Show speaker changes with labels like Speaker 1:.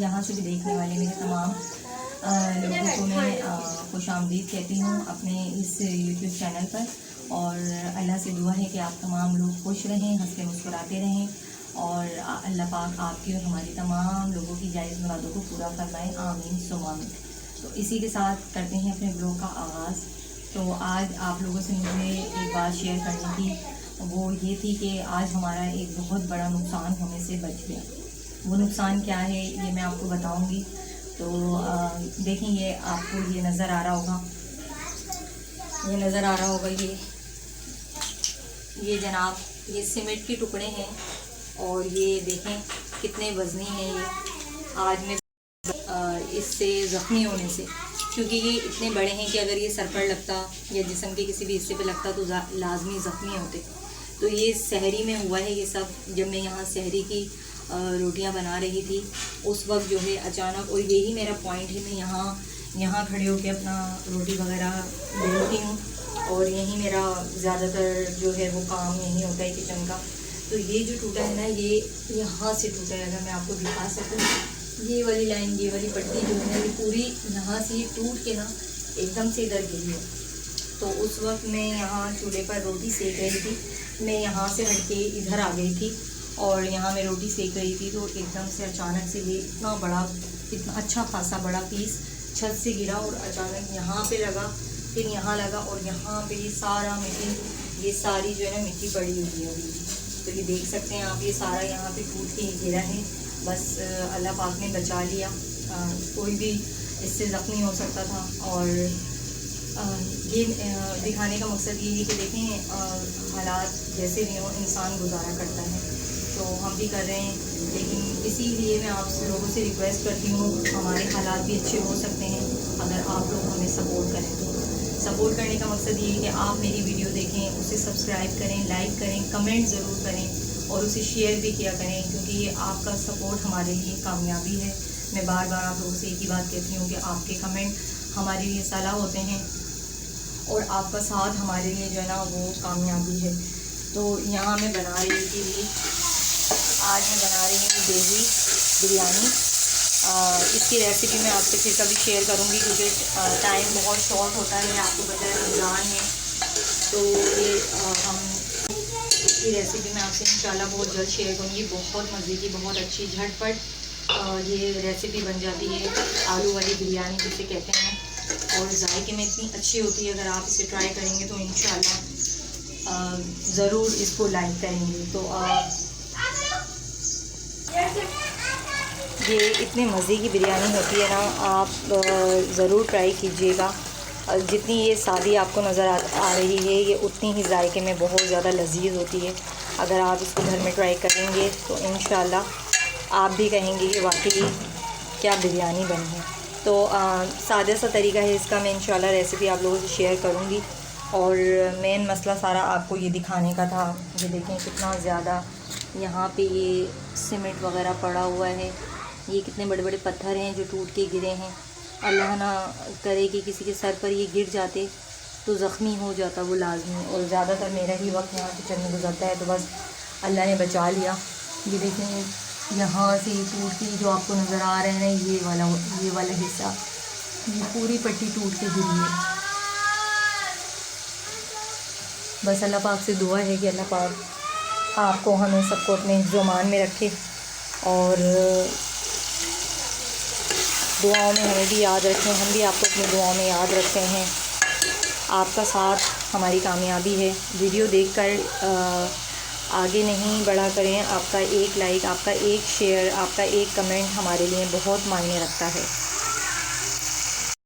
Speaker 1: जहाँ से भी देखने वाले मेरे तमाम लोगों को मैं खुशामदीद कहती हूँ अपने इस यूट्यूब चैनल पर। और अल्लाह से दुआ है कि आप तमाम लोग खुश रहें, हंसते मुस्कुराते रहें और अल्लाह पाक आपकी और हमारी तमाम लोगों की जायज़ मुरादों को पूरा फरमाए, आमीन सुम्मा आमीन। तो इसी के साथ करते हैं अपने ब्लॉग का आगाज़। तो आज आप लोगों से मुझे एक बात शेयर करनी थी, वो ये थी कि आज हमारा एक बहुत बड़ा नुकसान होने से बच गया। वो नुकसान क्या है ये मैं आपको बताऊंगी। तो देखें, ये आपको ये नज़र आ रहा होगा, ये जनाब ये सीमेंट के टुकड़े हैं और ये देखें कितने वज़नी हैं। ये आज मैं इससे ज़ख्मी होने से, क्योंकि ये इतने बड़े हैं कि अगर ये सर पर लगता या जिस्म के किसी भी हिस्से पे लगता तो लाजमी ज़ख्मी होते। तो ये सहरी में हुआ है ये सब। जब मैं यहाँ सहरी की रोटियाँ बना रही थी उस वक्त जो है अचानक, और यही मेरा पॉइंट है, मैं यहाँ खड़े होकर अपना रोटी वगैरह बेलती हूँ और यही मेरा ज़्यादातर जो है वो काम यही होता है किचन का। तो ये जो टूटा है ना, ये यहाँ से टूटा है। अगर मैं आपको दिखा सकूँ, ये वाली लाइन, ये वाली पट्टी जो है ये पूरी यहाँ से टूट के ना एकदम से इधर गिरी है। तो उस वक्त मैं यहाँ चूल्हे पर रोटी सेक रही थी, मैं यहाँ से हट के इधर आ गई थी और यहाँ मैं रोटी सेक रही थी। तो एकदम से अचानक से ये इतना अच्छा खासा बड़ा पीस छत से गिरा और अचानक यहाँ पे लगा, फिर यहाँ लगा और यहाँ पे ये सारा मिट्टी, ये सारी जो है ना मिट्टी पड़ी हुई है। तो ये देख सकते हैं आप, ये सारा यहाँ पे टूट के गिरा है। बस अल्लाह पाक ने बचा लिया, कोई भी इससे ज़ख्मी हो सकता था। और ये दिखाने का मकसद ये है कि देखें हालात जैसे भी हों इंसान गुजारा करता है, तो हम भी कर रहे हैं। लेकिन इसीलिए मैं आप लोगों से रिक्वेस्ट करती हूँ, हमारे हालात भी अच्छे हो सकते हैं अगर आप लोग हमें सपोर्ट करें। तो सपोर्ट करने का मकसद ये है कि आप मेरी वीडियो देखें, उसे सब्सक्राइब करें, लाइक करें, कमेंट ज़रूर करें और उसे शेयर भी किया करें, क्योंकि ये आपका सपोर्ट हमारे लिए कामयाबी है। मैं बार बार आप लोगों से एक ही बात कहती हूँ कि आपके कमेंट हमारे लिए सलाह होते हैं और आपका साथ हमारे लिए जो है ना वो कामयाबी है। तो यहाँ मैं बना रही थी, आज मैं बना रही हूँ देवी बिरयानी। इसकी रेसिपी मैं आपसे फिर कभी शेयर करूँगी, क्योंकि टाइम बहुत शॉर्ट होता है, आपको पता है रमज़ान है। तो ये इसकी रेसिपी मैं आपसे इंशाल्लाह बहुत जल्द शेयर करूँगी। बहुत मज़े की, बहुत अच्छी झटपट ये रेसिपी बन जाती है, आलू वाली बिरयानी जिसे कहते हैं। और जायके में इतनी अच्छी होती है, अगर आप इसे ट्राई करेंगे तो इंशाल्लाह ज़रूर इसको लाइक करेंगे। तो ये इतने मज़े की बिरयानी होती है ना, आप ज़रूर ट्राई कीजिएगा। जितनी ये सादी आपको नज़र आ रही है, ये उतनी ही जायके में बहुत ज़्यादा लजीज होती है। अगर आप इसको घर में ट्राई करेंगे तो इंशाल्लाह आप भी कहेंगे कि वाकई क्या बिरयानी बनी है। तो सादा सा तरीका है इसका, मैं इंशाल्लाह रेसिपी आप लोगों से शेयर करूँगी। और मेन मसला सारा आपको ये दिखाने का था। ये देखें कितना ज़्यादा यहाँ पे ये सीमेंट वगैरह पड़ा हुआ है, ये कितने बड़े बड़े पत्थर हैं जो टूट के गिरे हैं। अल्लाह ना करे कि किसी के सर पर ये गिर जाते तो ज़ख्मी हो जाता वो लाजमी। और ज़्यादातर मेरा ही वक्त यहाँ किचन में गुजरता है, तो बस अल्लाह ने बचा लिया। ये देखें यहाँ से टूट के जो आपको नज़र आ रहे हैं, ये वाला हिस्सा, ये पूरी पट्टी टूट के गिरी है। बस अल्लाह पाक से दुआ है कि अल्लाह पाक आपको, हमें सबको अपने ज़ुमान में रखे और दुआओं में हमें भी याद रखें, हम भी आपको अपनी दुआओं में याद रखते हैं। आपका साथ हमारी कामयाबी है। वीडियो देखकर आगे नहीं बढ़ा करें, आपका एक लाइक, आपका एक शेयर, आपका एक कमेंट हमारे लिए बहुत मायने रखता है।